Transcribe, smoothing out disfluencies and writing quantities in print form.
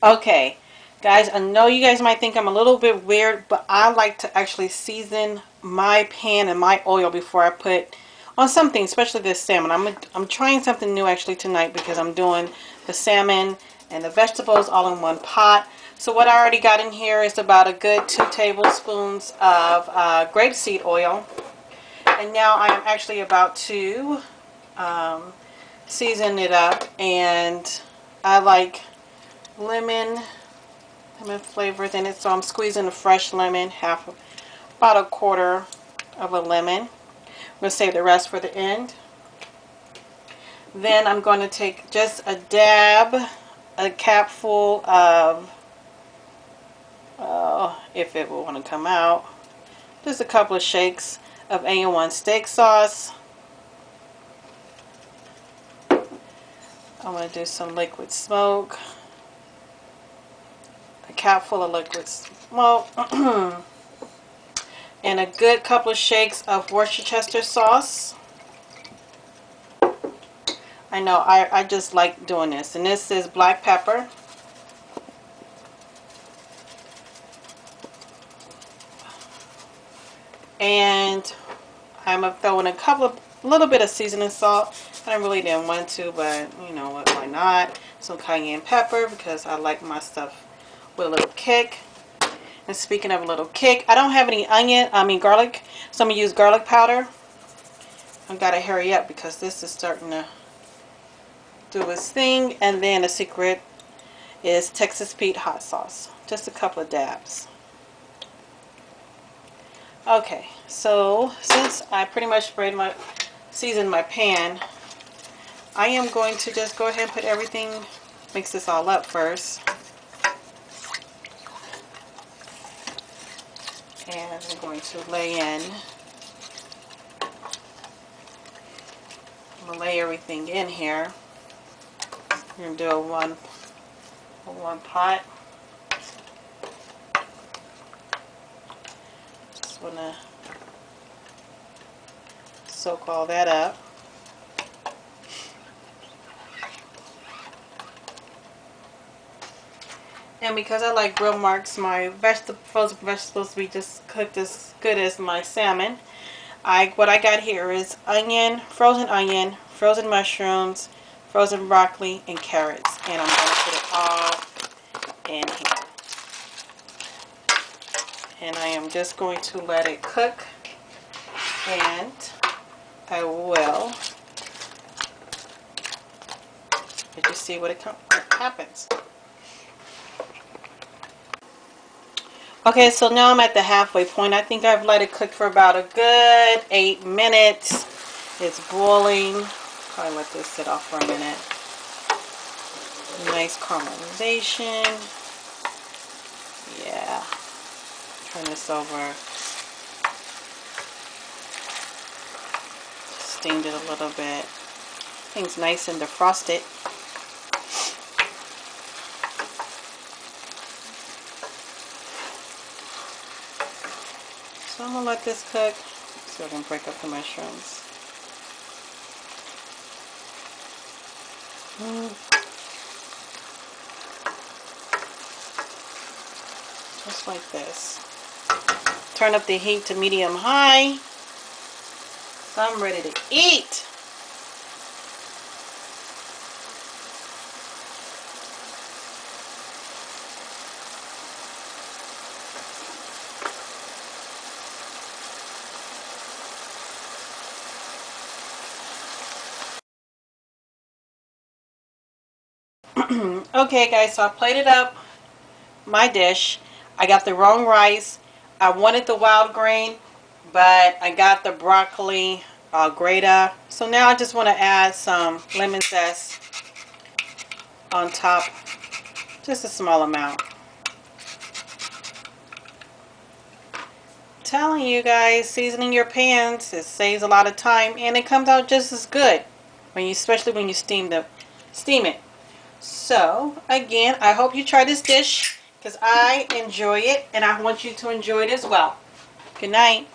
Okay, guys, I know you guys might think I'm a little bit weird, but I like to actually season my pan and my oil before I put on something, especially this salmon. I'm trying something new actually tonight because I'm doing the salmon and the vegetables all in one pot. So what I already got in here is about a good 2 tablespoons of grapeseed oil. And now I am actually about to season it up, and I like lemon flavors in it, so I'm squeezing a fresh lemon, about a quarter of a lemon. I'm going to save the rest for the end. Then I'm going to take just a dab, a capful of, if it will want to come out, just a couple of shakes of A1 steak sauce. I'm going to do some liquid smoke, a capful of liquid smoke, and a good couple of shakes of Worcestershire sauce. I know, I just like doing this. And this is black pepper. And I'm throwing a little bit of seasoning salt. I really didn't want to, but you know what, why not? Some cayenne pepper because I like my stuff with a little kick. And speaking of a little kick, I don't have any garlic, so I'm going to use garlic powder. I've got to hurry up because this is starting to do its thing. And then the secret is Texas Pete hot sauce. Just a couple of dabs. Okay, so since I pretty much seasoned my pan, I am going to just go ahead and put everything, mix this all up first. And I'm going to lay everything in here. We're going to do a one pot. Just want to soak all that up. And because I like grill marks, my frozen vegetables to be just cooked as good as my salmon. What I got here is frozen mushrooms, frozen broccoli, and carrots. And I'm going to put it all in here. And I am just going to let it cook. And I will let you see what happens. Okay, so now I'm at the halfway point. I think I've let it cook for about a good 8 minutes. It's boiling. Probably let this sit off for a minute. Nice caramelization. Yeah. Turn this over. Steamed it a little bit. Things nice and defrosted. So I'm going to let this cook so I can break up the mushrooms. Just like this. Turn up the heat to medium-high. So I'm ready to eat. Okay guys, so I plated up my dish. I got the wrong rice. I wanted the wild grain, but I got the broccoli grater. So now I just want to add some lemon zest on top, just a small amount. I'm telling you guys, seasoning your pans, it saves a lot of time and it comes out just as good especially when you steam it. So again, I hope you try this dish because I enjoy it and I want you to enjoy it as well. Good night.